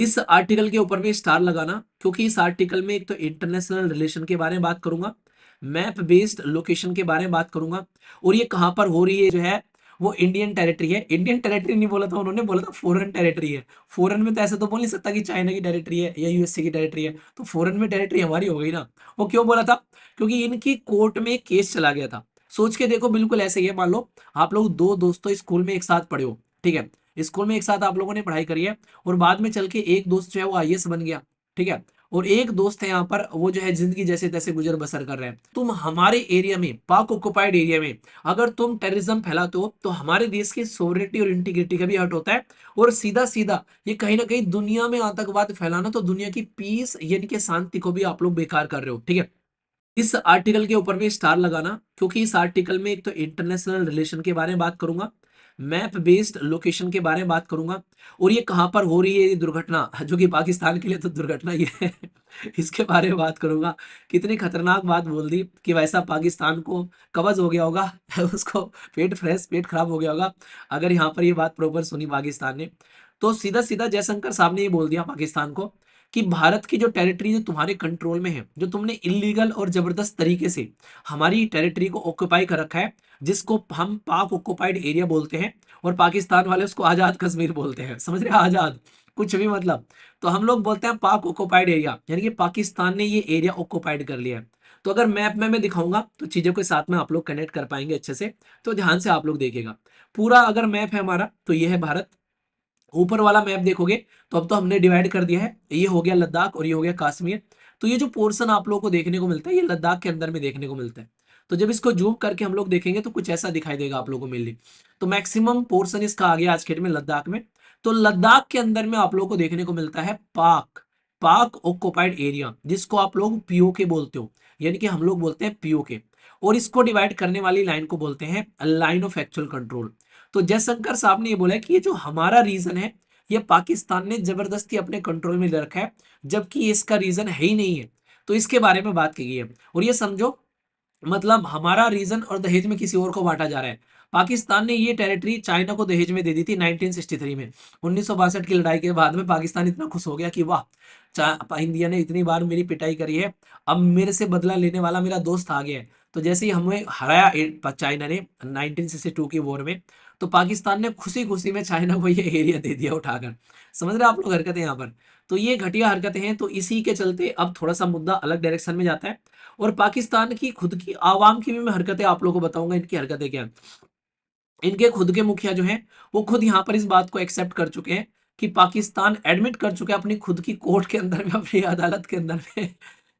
इस आर्टिकल के ऊपर में स्टार लगाना, क्योंकि इस आर्टिकल में एक तो इंटरनेशनल रिलेशन के बारे में बात करूंगा, मैप बेस्ड लोकेशन के बारे में बात करूंगा, और ये कहां पर हो रही है जो है वो इंडियन टेरिटरी है। इंडियन टेरिटरी नहीं बोला था उन्होंने, बोला था फॉरेन टेरिटरी है। फॉरेन में तो ऐसे तो बोल नहीं सकता कि चाइना की टेरिटरी है या यूएसए की टेरिटरी है, तो फॉरेन में टेरिटरी हमारी हो गई ना। वो क्यों बोला था? क्योंकि इनकी कोर्ट में एक केस चला गया था। सोच के देखो, बिल्कुल ऐसे ही है। मान लो आप लोग दो दोस्तों स्कूल में एक साथ पढ़े हो, ठीक है, स्कूल में एक साथ आप लोगों ने पढ़ाई करी है, और बाद में चल के एक दोस्त जो है वो आईएएस बन गया, ठीक है, और एक दोस्त है यहाँ पर वो जो है जिंदगी जैसे तैसे गुजर बसर कर रहे हैं। तुम हमारे एरिया में, पाक ऑक्युपाइड एरिया में अगर तुम टेररिज्म फैलाते हो तो हमारे देश की सोवरेनिटी और इंटीग्रिटी का भी हर्ट होता है, और सीधा सीधा ये कहीं ना कहीं दुनिया में आतंकवाद फैलाना, तो दुनिया की पीस यानी कि शांति को भी आप लोग बेकार कर रहे हो, ठीक है। इस आर्टिकल के ऊपर में स्टार लगाना, क्योंकि इस आर्टिकल में एक तो इंटरनेशनल रिलेशन के बारे में बात करूंगा, मैप बेस्ड लोकेशन के बारे में बात करूंगा, और ये कहां पर हो रही है ये दुर्घटना, जो कि पाकिस्तान के लिए तो दुर्घटना ही है। इसके बारे में बात करूंगा। कितनी खतरनाक बात बोल दी कि वैसा पाकिस्तान को कब्ज हो गया होगा। उसको पेट फ्रेश, पेट खराब हो गया होगा अगर यहाँ पर ये बात प्रॉपर सुनी पाकिस्तान ने। तो सीधा सीधा जयशंकर साहब ने ये बोल दिया पाकिस्तान को कि भारत की जो टेरिटरी जो तुम्हारे कंट्रोल में है, जो तुमने इलीगल और जबरदस्त तरीके से हमारी टेरिटरी को ऑक्युपाई कर रखा है, जिसको हम पाक ऑक्युपाइड एरिया बोलते हैं, और पाकिस्तान वाले उसको आजाद कश्मीर बोलते हैं, समझ रहे हैं? आजाद कुछ भी मतलब। तो हम लोग बोलते हैं पाक ऑक्युपाइड एरिया, यानी कि पाकिस्तान ने ये एरिया ऑक्युपाइड कर लिया है। तो अगर मैप में मैं दिखाऊंगा तो चीजों के साथ में आप लोग कनेक्ट कर पाएंगे अच्छे से। तो ध्यान से आप लोग देखिएगा। पूरा अगर मैप है हमारा तो ये है भारत। ऊपर वाला मैप देखोगे तो अब तो हमने डिवाइड कर दिया है, ये हो गया लद्दाख और ये हो गया कश्मीर। तो ये जो पोर्शन आप लोगों को देखने को मिलता है ये लद्दाख के अंदर में देखने को मिलता है। तो जब इसको जूम करके हम लोग देखेंगे तो कुछ ऐसा दिखाई देगा आप लोगों को मेनली। तो मैक्सिमम पोर्शन इसका आ गया आज के डेट में लद्दाख में। तो लद्दाख के अंदर में आप लोगों को देखने को मिलता है पाक, पाक ऑक्युपाइड एरिया, जिसको आप लोग पीओके बोलते हो, यानी कि हम लोग बोलते हैं पीओके। और इसको डिवाइड करने वाली लाइन को बोलते हैं लाइन ऑफ एक्चुअल कंट्रोल। तो जयशंकर साहब ने ये बोला है कि ये जो हमारा रीजन है ये पाकिस्तान ने जबरदस्ती अपने कंट्रोल में ले रखा है, जबकि ये इसका रीजन है ही नहीं है। तो इसके बारे में बात की गई है। और ये समझो, मतलब हमारा रीजन और दहेज में किसी और को बांटा जा रहा है। पाकिस्तान ने ये टेरिटरी चाइना को दहेज में दे दी थी 1963 में। 1962 की लड़ाई के बाद में पाकिस्तान इतना खुश हो गया कि वाह, इंडिया ने इतनी बार मेरी पिटाई करी है, अब मेरे से बदला लेने वाला मेरा दोस्त आ गया है। तो जैसे ही हमें हराया चाइना ने 1962 की वॉर में, तो पाकिस्तान ने खुशी खुशी में चाइना को ये एरिया दे दिया उठाकर। समझ रहे हैं आप लोग हरकतें यहाँ पर? तो ये घटिया हरकतें हैं। तो इसी के चलते अब थोड़ा सा मुद्दा अलग डायरेक्शन में जाता है। और पाकिस्तान की खुद की आवाम की भी मैं हरकतें आप लोगों को बताऊंगा, इनकी हरकतें क्या हैं। इनके खुद के मुखिया जो हैं वो खुद यहाँ पर इस बात को एक्सेप्ट कर चुके हैं कि पाकिस्तान एडमिट कर चुका है अपनी खुद की कोर्ट के अंदर में, अपनी अदालत के अंदर में,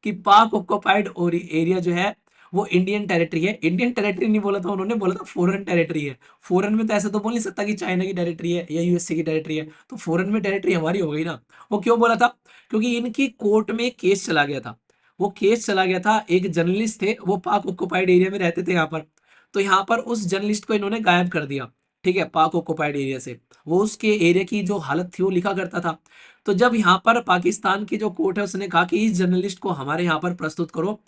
कि पाक ऑक्युपाइड और एरिया जो है वो इंडियन टेरिटरी है। इंडियन टेरिटरी नहीं बोला था उन्होंने, बोला था फॉरेन टेरिटरी है। फॉरेन में तो ऐसे तो बोल नहीं सकता कि चाइना की टेरिटरी है या यूएसए की टेरिटरी है, तो फॉरेन में टेरिटरी हमारी हो गई ना। वो क्यों बोला था? क्योंकि इनकी कोर्ट में एक केस चला गया था। वो केस चला गया था, एक जर्नलिस्ट थे वो पाक ऑक्युपाइड एरिया में रहते थे यहाँ पर। तो यहाँ पर उस जर्नलिस्ट को इन्होंने गायब कर दिया, ठीक है, पाक ऑक्युपाइड एरिया से। वो उसके एरिया की जो हालत थी वो लिखा करता था। तो जब यहाँ पर पाकिस्तान की जो कोर्ट है उसने कहा कि इस जर्नलिस्ट को हमारे यहाँ पर प्रस्तुत करो,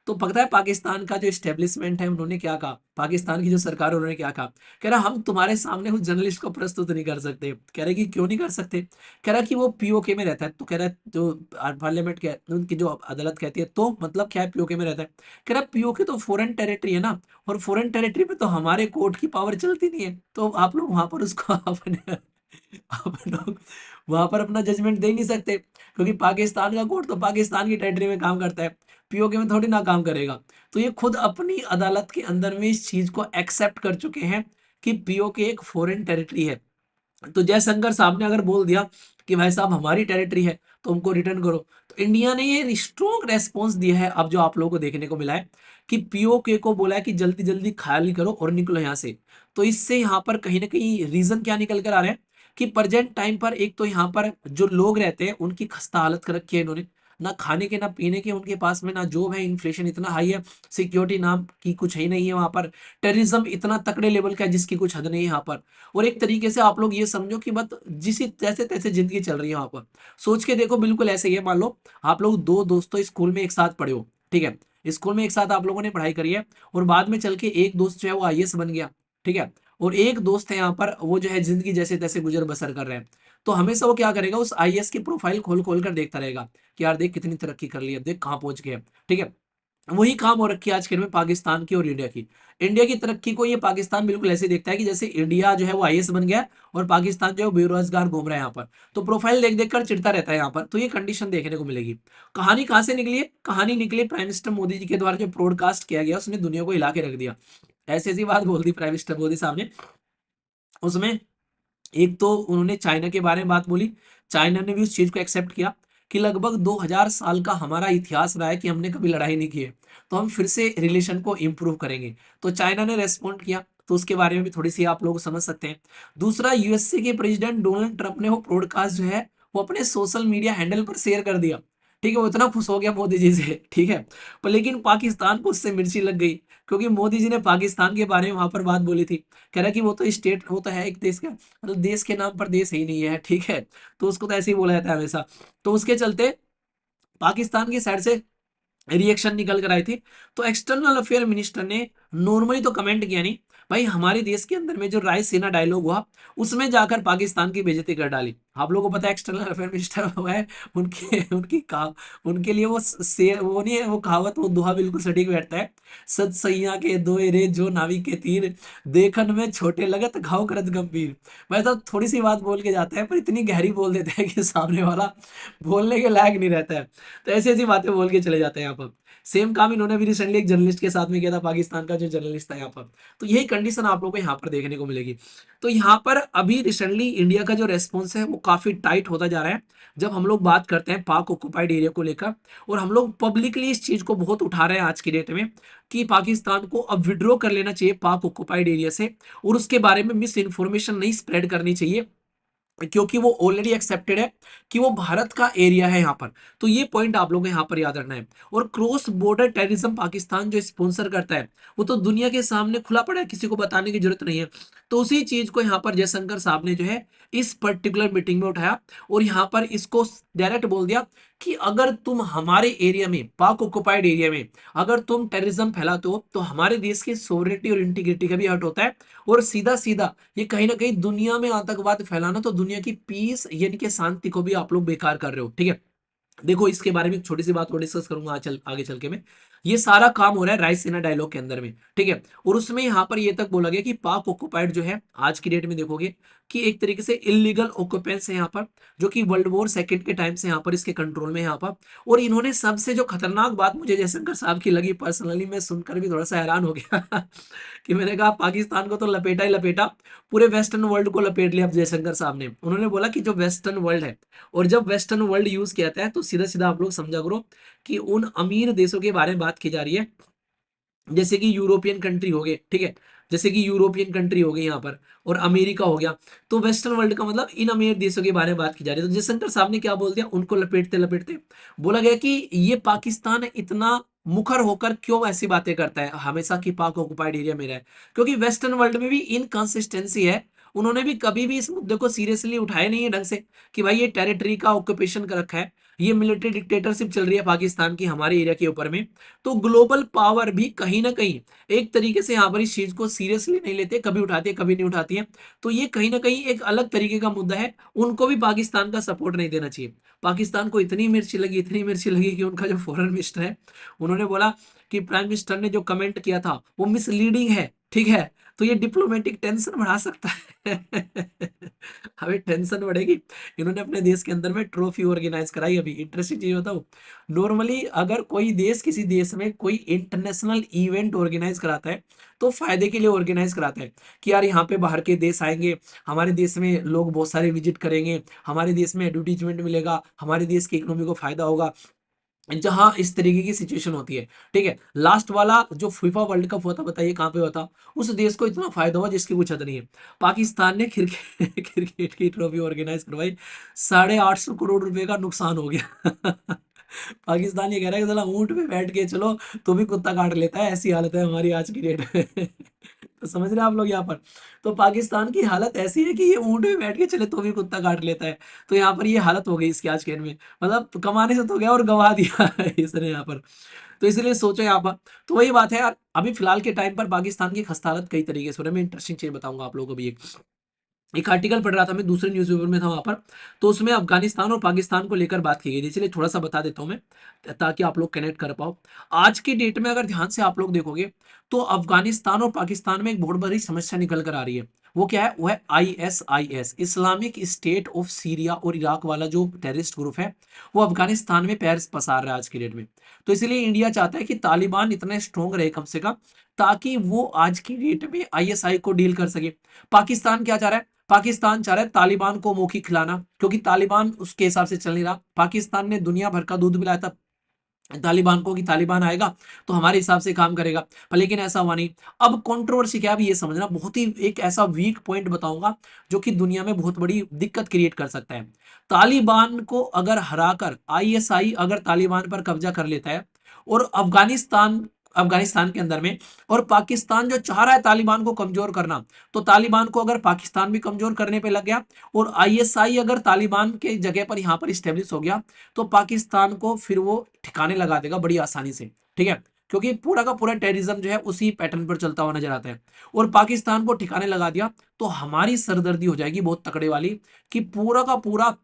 तो पता है पाकिस्तान का जो इस्टेब्लिशमेंट है उन्होंने क्या कहा, पाकिस्तान की जो सरकार है उन्होंने क्या कहा? कह रहा हम तुम्हारे सामने उस जर्नलिस्ट को प्रस्तुत नहीं कर सकते। कह रहे कि क्यों नहीं कर सकते? कह रहा कि वो पीओके में रहता है। तो कह रहा है जो पार्लियामेंट उनकी जो अदालत कहती है तो मतलब क्या है, पीओके में रहता है। कह रहा पीओके तो फॉरेन टेरिटरी है ना, और फॉरेन टेरिटरी पे तो हमारे कोर्ट की पावर चलती नहीं है, तो आप लोग वहां पर उसको अपने आप लोग वहां पर अपना जजमेंट दे ही नहीं सकते, क्योंकि पाकिस्तान का कोर्ट तो पाकिस्तान की टेरिटरी में काम करता है, पीओके में थोड़ी ना काम करेगा। तो ये खुद अपनी अदालत के अंदर में इस चीज को एक्सेप्ट कर चुके हैं कि पीओके एक फॉरेन टेरिटरी है। तो जयशंकर साहब ने अगर बोल दिया कि भाई साहब हमारी टेरिटरी है तो हमको रिटर्न करो, तो इंडिया ने ये स्ट्रॉन्ग रेस्पॉन्स दिया है। अब जो आप लोगों को देखने को मिला है कि पीओके को बोला है कि जल्दी जल्दी खाली करो और निकलो यहाँ से। तो इससे यहाँ पर कहीं ना कहीं रीजन क्या निकल कर आ रहे हैं कि प्रेजेंट टाइम पर एक तो यहाँ पर जो लोग रहते हैं उनकी खस्ता हालत कर रखी है इन्होंने, ना खाने के ना पीने के उनके पास में, ना जॉब है, इन्फ्लेशन इतना हाई है, सिक्योरिटी नाम की कुछ है ही नहीं है वहां पर, टेररिज्म इतना तकड़े लेवल का है जिसकी कुछ हद नहीं है यहाँ पर। और एक तरीके से आप लोग ये समझो कि बस जिस जैसे तैसे जिंदगी चल रही है वहां पर। सोच के देखो, बिल्कुल ऐसे ही है। मान लो आप लोग दो दोस्तों स्कूल में एक साथ पढ़े हो, ठीक है, स्कूल में एक साथ आप लोगों ने पढ़ाई करी है, और बाद में चल के एक दोस्त जो है वो आईएएस बन गया, ठीक है, और एक दोस्त है यहाँ पर वो जो है जिंदगी जैसे तैसे गुजर बसर कर रहे हैं। तो हमेशा वो क्या करेगा, उस आईएएस की प्रोफाइल खोल खोल कर देखता रहेगा कि यार देख कितनी तरक्की कर ली है, देख कहाँ पहुंच गया। ठीक है, वही काम हो रखी है आज के डेट में पाकिस्तान की और इंडिया की। इंडिया की तरक्की को ये पाकिस्तान बिल्कुल ऐसे देखता है कि जैसे इंडिया जो है वो आईएएस बन गया और पाकिस्तान जो है वो बेरोजगार घूम रहा है यहाँ पर। तो प्रोफाइल देख देख कर चिढ़ता रहता है यहाँ पर, तो ये कंडीशन देखने को मिलेगी। कहानी कहाँ से निकली है? कहानी निकली प्राइम मिनिस्टर मोदी जी के द्वारा जो ब्रॉडकास्ट किया गया उसने दुनिया को हिला के रख दिया। ऐसी ऐसी बात बोल दी प्राइम मिनिस्टर मोदी साहब ने उसमें। एक तो उन्होंने चाइना के बारे में बात बोली, चाइना ने भी उस चीज को एक्सेप्ट किया कि लगभग 2000 साल का हमारा इतिहास रहा है कि हमने कभी लड़ाई नहीं की है, तो हम फिर से रिलेशन को इम्प्रूव करेंगे। तो चाइना ने रेस्पॉन्ड किया, तो उसके बारे में भी थोड़ी सी आप लोग समझ सकते हैं। दूसरा, यूएसए के प्रेसिडेंट डोनाल्ड ट्रंप ने वो ब्रॉडकास्ट जो है वो अपने सोशल मीडिया हैंडल पर शेयर कर दिया। ठीक है, वो इतना खुश हो गया मोदी जी से। ठीक है, पर लेकिन पाकिस्तान को उससे मिर्ची लग गई, क्योंकि मोदी जी ने पाकिस्तान के बारे में वहां पर बात बोली थी। कह रहा कि वो तो स्टेट, वो तो है एक देश का, मतलब देश के नाम पर देश ही नहीं है। ठीक है, तो उसको तो ऐसे ही बोला जाता है हमेशा। तो उसके चलते पाकिस्तान की साइड से रिएक्शन निकल कर आई थी। तो एक्सटर्नल अफेयर मिनिस्टर ने नॉर्मली तो कमेंट किया नहीं, भाई हमारे देश के अंदर में जो रायसीना डायलॉग हुआ उसमें जाकर पाकिस्तान की बेइज्जती कर डाली। आप लोगों को पता है एक्सटर्नल अफेयर मिनिस्टर हुआ है, उनके उनकी कहा, उनके लिए वो से वो नहीं है, वो कहावत, वो दोहा बिल्कुल सटीक बैठता है। सत सैया के दोए रे जो नावी के तीर, देखन में छोटे लगत घाव करत गंभीर। मैं तो थोड़ी सी बात बोल के जाता है पर इतनी गहरी बोल देते हैं कि सामने वाला बोलने के लायक नहीं रहता है। तो ऐसी ऐसी बातें बोल के चले जाते हैं यहाँ पर। सेम काम इन्होंने भी रिसेंटली एक जर्नलिस्ट के साथ में किया था, पाकिस्तान का जो जर्नलिस्ट था यहाँ पर। तो यही कंडीशन आप लोगों को यहाँ पर देखने को मिलेगी। तो यहाँ पर अभी रिसेंटली इंडिया का जो रेस्पॉन्स है वो काफी टाइट होता जा रहा है, जब हम लोग बात करते हैं पाक ऑक्युपाइड एरिया को लेकर। और हम लोग पब्लिकली इस चीज को बहुत उठा रहे हैं आज की डेट में कि पाकिस्तान को अब विड्रॉ कर लेना चाहिए पाक ऑक्युपाइड एरिया से, और उसके बारे में मिस इन्फॉर्मेशन नहीं स्प्रेड करनी चाहिए, क्योंकि वो ऑलरेडी एक्सेप्टेड है कि वो भारत का एरिया है यहाँ पर। तो ये पॉइंट आप लोगों को यहाँ पर याद रखना है। और क्रॉस बॉर्डर टेररिज्म पाकिस्तान जो स्पॉन्सर करता है वो तो दुनिया के सामने खुला पड़ा है, किसी को बताने की जरूरत नहीं है। तो उसी चीज को यहाँ पर जयशंकर साहब ने जो है इस पर्टिकुलर मीटिंग में उठाया और यहाँ पर इसको डायरेक्ट बोल दिया कि अगर तुम हमारे एरिया में, पाक ऑक्युपाइड एरिया में अगर तुम टेररिज्म फैलाते हो तो हमारे देश की सोवरेनिटी और इंटीग्रिटी का भी हर्ट होता है। और सीधा सीधा ये कहीं ना कहीं दुनिया में आतंकवाद फैलाना, तो दुनिया की पीस यानी कि शांति को भी आप लोग बेकार कर रहे हो। ठीक है, देखो इसके बारे में एक छोटी सी बात और डिस्कस करूंगा आगे चल के मैं। ये सारा काम हो रहा है रायसीना डायलॉग के अंदर में। ठीक है, और उसमें यहाँ पर ये तक बोला गया कि पाक ऑक्युपाइड जो है आज की डेट में देखोगे कि एक तरीके से इलीगल ऑक्युपेंस है यहाँ पर, जो कि वर्ल्ड वॉर सेकंड के टाइम से यहाँ पर इसके कंट्रोल में है यहाँ पर। और इन्होंने सबसे जो खतरनाक बात मुझे जयशंकर साहब की लगी पर्सनली, मैं सुनकर भी थोड़ा सा हैरान हो गया कि मैंने कहा पाकिस्तान को तो लपेटा ही लपेटा, पूरे वेस्टर्न वर्ल्ड को लपेट लिया अब जयशंकर साहब ने। उन्होंने बोला कि जो वेस्टर्न वर्ल्ड है, और जब वेस्टर्न वर्ल्ड यूज किया जाता है तो सीधा सीधा आप लोग समझा करो कि उन अमीर देशों के बारे में बात की जा रही है, जैसे कि यूरोपियन कंट्री हो गए। ठीक है, जैसे कि यूरोपियन कंट्री हो गई यहाँ पर, और अमेरिका हो गया। तो वेस्टर्न वर्ल्ड का मतलब इन अमीर देशों के बारे में बात की जा रही है। तो जयशंकर साहब ने क्या बोल दिया, उनको लपेटते लपेटते बोला गया कि ये पाकिस्तान इतना मुखर होकर क्यों ऐसी बातें करता है हमेशा कि पाक ऑक्युपाइड एरिया मेरा है, क्योंकि वेस्टर्न वर्ल्ड में भी इनकंसिस्टेंसी है। उन्होंने भी कभी भी इस मुद्दे को सीरियसली उठाया नहीं है ढंग से कि भाई ये टेरिटरी का ऑक्यूपेशन कर रखा है, ये मिलिट्री डिक्टेटरशिप चल रही है पाकिस्तान की हमारे एरिया के ऊपर में। तो ग्लोबल पावर भी कहीं ना कहीं एक तरीके से यहाँ पर इस चीज को सीरियसली नहीं लेते, कभी उठाते हैं कभी नहीं उठाती है। तो ये कहीं ना कहीं एक अलग तरीके का मुद्दा है, उनको भी पाकिस्तान का सपोर्ट नहीं देना चाहिए। पाकिस्तान को इतनी मिर्ची लगी, इतनी मिर्ची लगी कि उनका जो फॉरेन मिनिस्टर है उन्होंने बोला कि प्राइम मिनिस्टर ने जो कमेंट किया था वो मिसलीडिंग है। ठीक है, तो ये डिप्लोमेटिक टेंशन बढ़ा सकता है हमें टेंशन बढ़ेगी। इन्होंने अपने देश के अंदर में ट्रॉफी ऑर्गेनाइज कराई। अभी इंटरेस्टिंग चीज बताऊं, नॉर्मली अगर कोई देश किसी देश में कोई इंटरनेशनल इवेंट ऑर्गेनाइज कराता है तो फायदे के लिए ऑर्गेनाइज कराता है कि यार यहाँ पे बाहर के देश आएंगे, हमारे देश में लोग बहुत सारे विजिट करेंगे, हमारे देश में एडवर्टीजमेंट मिलेगा, हमारे देश की इकोनॉमी को फायदा होगा, जहां इस तरीके की सिचुएशन होती है। ठीक है, लास्ट वाला जो फीफा वर्ल्ड कप हुआ था, बताइए कहाँ पे हुआ था? उस देश को इतना फायदा हुआ जिसकी कुछ हद नहीं है। पाकिस्तान ने क्रिकेट क्रिकेट की ट्रॉफी ऑर्गेनाइज करवाई, 850 करोड़ रुपए का नुकसान हो गया पाकिस्तान ये कह रहा है कि साला ऊंट पे बैठ के चलो तो भी कुत्ता काट लेता है, ऐसी हालत है हमारी आज की डेट में तो समझ रहे हैं आप लोग यहाँ पर? तो पाकिस्तान की हालत ऐसी है कि ये ऊंट पे बैठ के चले तो भी कुत्ता काट लेता है। तो यहाँ पर ये हालत हो गई इसकी आज के डेट में, मतलब तो कमाने से तो गया और गवा दिया है इसने यहाँ पर। तो इसलिए सोचो यहाँ पर, तो वही बात है यार, अभी फिलहाल के टाइम पर पाकिस्तान की खस्ता हालत कई तरीके से हो रही है। मैं इंटरेस्टिंग चीज बताऊंगा आप लोगों को भी एक। एक आर्टिकल पढ़ रहा था मैं, दूसरे न्यूज़पेपर में था वहाँ पर, तो उसमें अफ़गानिस्तान और पाकिस्तान को लेकर बात की गई थी, इसलिए थोड़ा-सा बता देता हूँ मैं, ताकि आप लोग कनेक्ट कर पाओ। आज की डेट में अगर ध्यान से आप लोग देखोगे, तो अफ़गानिस्तान और पाकिस्तान में एक बहुत बड़ी समस्या निकल कर आ रही है। वो क्या है? वो है ISIS, Islamic state of Syria और इराक वाला जो टेररिस्ट ग्रुप है, वो अफ़गानिस्तान में पैर पसार रहा है आज की डेट में। तो इसलिए इंडिया चाहता है कि तालिबान इतने स्ट्रॉन्ग रहे कम से कम, ताकि वो आज की डेट में आईएसआई को डील कर सके। पाकिस्तान क्या चाह रहा है? पाकिस्तान चाह रहा है तालिबान को मौखी खिलाना, क्योंकि तालिबान उसके हिसाब से चल नहीं रहा। पाकिस्तान ने दुनिया भर का दूध पिलाया था तालिबान को कि तालिबान आएगा तो हमारे हिसाब से काम करेगा, पर लेकिन ऐसा हुआ नहीं। अब कंट्रोवर्सी क्या है, अब ये समझना, बहुत ही एक ऐसा वीक पॉइंट बताऊंगा जो कि दुनिया में बहुत बड़ी दिक्कत क्रिएट कर सकता है। तालिबान को अगर हराकर आईएसआई अगर तालिबान पर कब्जा कर लेता है, और अफगानिस्तान अफगानिस्तान के अंदर में, और पाकिस्तान जो चाह रहा है तालिबान को कमजोर करना, तो तालिबान को अगर पाकिस्तान भी कमजोर करने पे लग गया, और आईएसआई अगर तालिबान के जगह पर यहां पर स्टेब्लिश हो गया, तो पाकिस्तान को फिर वो ठिकाने लगा देगा बड़ी आसानी से, ठीक है, क्योंकि पूरा का पूरा टेररिज्म जो है उसी पैटर्न पर चलता हुआ नजर आता है। और पाकिस्तान को ठिकाने लगा दिया तो हमारी सरदर्दी हो जाएगी बहुत तकड़े वाली, कि पूरा का पूरा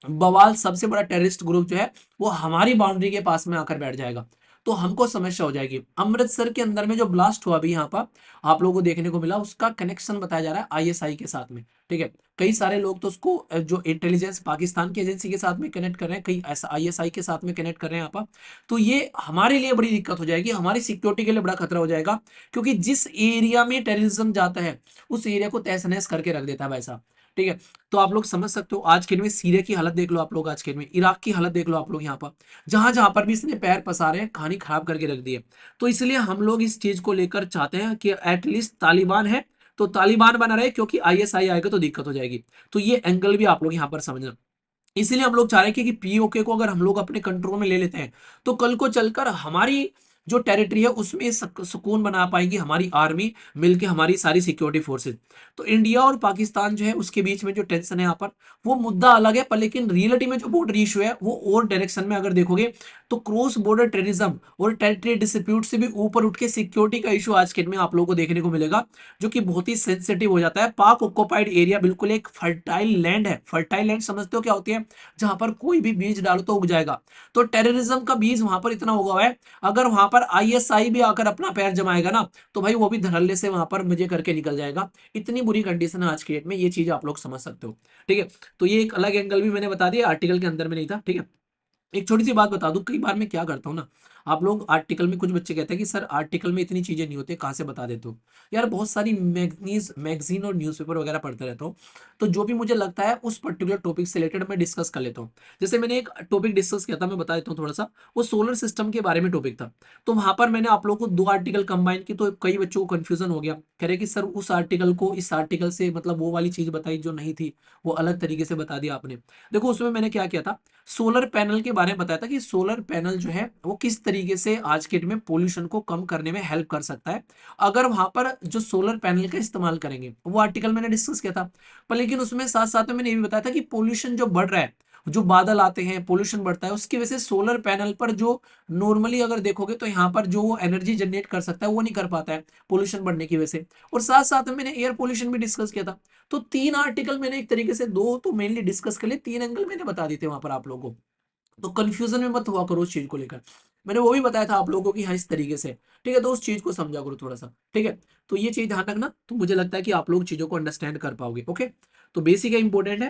बवाल, सबसे बड़ा टेररिस्ट ग्रुप जो है वो हमारी बाउंड्री के पास में आकर बैठ जाएगा, तो हमको समस्या हो जाएगी। अमृतसर के अंदर में जो ब्लास्ट हुआ अभी यहाँ पर आप लोगों को देखने को मिला, उसका कनेक्शन बताया जा रहा है आईएसआई के साथ में, ठीक है। कई सारे लोग तो उसको जो इंटेलिजेंस पाकिस्तान की एजेंसी के साथ में कनेक्ट कर रहे हैं, कई ऐसा आईएसआई के साथ में कनेक्ट कर रहे हैं यहाँ पर। तो ये हमारे लिए बड़ी दिक्कत हो जाएगी, हमारी सिक्योरिटी के लिए बड़ा खतरा हो जाएगा, क्योंकि जिस एरिया में टेररिज्म जाता है उस एरिया को तहस नहस करके रख देता है भाई साहब, ठीक है। तो आप लोग समझ सकते हो, आज के दिन में सीरिया की हालत देख लो आप लोग, आज के दिन में इराक की हालत देख लो आप लोग, यहाँ पर जहां जहां पर भी इसने पैर पसारे हैं, कहानी खराब करके रख दी है। तो इसलिए हम लोग इस चीज को लेकर चाहते हैं कि एटलीस्ट तालिबान है तो तालिबान बना रहे, क्योंकि आईएसआई आएगा तो दिक्कत हो जाएगी। तो ये एंगल भी आप लोग यहाँ पर समझना। इसीलिए हम लोग चाह रहे हैं कि पीओके को अगर हम लोग अपने कंट्रोल में ले लेते हैं, तो कल को चलकर हमारी जो टेरिटरी है उसमें सुकून बना पाएंगी हमारी आर्मी मिलके, हमारी सारी सिक्योरिटी फोर्सेज। तो इंडिया और पाकिस्तान जो है उसके बीच में जो टेंशन है यहाँ पर, वो मुद्दा अलग है, पर लेकिन रियलिटी में जो बॉर्डर इशू है वो और डायरेक्शन में अगर देखोगे, तो क्रॉस बॉर्डर टेररिज्म और टेरिटरी डिस्प्यूट से भी ऊपर उठ के सिक्योरिटी का इशू आज के दिन में आप लोगों को देखने को मिलेगा, जो कि बहुत ही सेंसिटिव हो जाता है। पाक ऑक्युपाइड एरिया बिल्कुल एक फर्टाइल लैंड है। फर्टाइल लैंड समझते हो क्या होती है? जहां पर कोई भी बीज डालो तो उग जाएगा। तो टेररिज्म का बीज वहां पर इतना उगा हुआ है, अगर वहां पर आईएसआई भी आकर अपना पैर जमाएगा ना, तो भाई वो भी धड़ल्ले से वहां पर मजे करके निकल जाएगा। इतनी बुरी कंडीशन है आज के डेट में, ये चीज आप लोग समझ सकते हो, ठीक है। तो ये एक अलग एंगल भी मैंने बता दिया, आर्टिकल के अंदर में नहीं था, ठीक है। एक छोटी सी बात बता दूं, कई बार मैं क्या करता हूँ ना, आप लोग आर्टिकल में, कुछ बच्चे कहते हैं कि सर आर्टिकल में इतनी चीजें नहीं होती, कहाँ से बता देते हो? यार बहुत सारी मैगजीन और न्यूज़पेपर वगैरह पढ़ते रहता हूँ, तो जो भी मुझे लगता है उस पर्टिकुलर टॉपिक से रिलेटेड मैं डिस्कस कर लेता हूँ। जैसे मैंने एक टॉपिक डिस्कस किया था, मैं बता देता हूँ थोड़ा सा, वो सोलर सिस्टम के बारे में टॉपिक था। तो वहां पर मैंने आप लोगों को दो आर्टिकल कंबाइन की, तो कई बच्चों को कंफ्यूजन हो गया, कह रहे कि सर उस आर्टिकल को इस आर्टिकल से मतलब वो वाली चीज बताई जो नहीं थी, वो अलग तरीके से बता दिया आपने। देखो उसमें मैंने क्या किया था, सोलर पैनल के बारे में बताया था कि सोलर पैनल जो है वो किस तरीके से आज के डेट में पोल्यूशन को कम करने में हेल्प कर सकता है, अगर वहां पर जो सोलर पैनल का इस्तेमाल करेंगे। वो आर्टिकल मैंने डिस्कस किया था, पर लेकिन उसमें साथ साथ में मैंने ये भी बताया था कि पोल्यूशन जो बढ़ रहा है, जो बादल आते हैं, पोल्यूशन बढ़ता है, उसकी वजह से सोलर पैनल पर जो नॉर्मली अगर देखोगे तो यहाँ पर जो वो एनर्जी जनरेट कर सकता है वो नहीं कर पाता है पोल्यूशन बढ़ने की वजह से। और साथ साथ में मैंने एयर पोल्यूशन भी डिस्कस किया था। तो तीन आर्टिकल मैंने एक तरीके से, दो तो मेनली डिस्कस कर लिए, तीन एंगल मैंने बता दिए थे वहां पर आप लोगों को। तो कंफ्यूजन में मत हुआ करो उस चीज को लेकर, मैंने वो भी बताया था आप लोगों को कि हाँ इस तरीके से, ठीक है। तो उस चीज को समझा करो थोड़ा सा, ठीक है। तो ये चीज ध्यान रखना, तो मुझे लगता है कि आप लोग चीजों को अंडरस्टैंड कर पाओगे, ओके। तो बेसिक है, इंपॉर्टेंट है।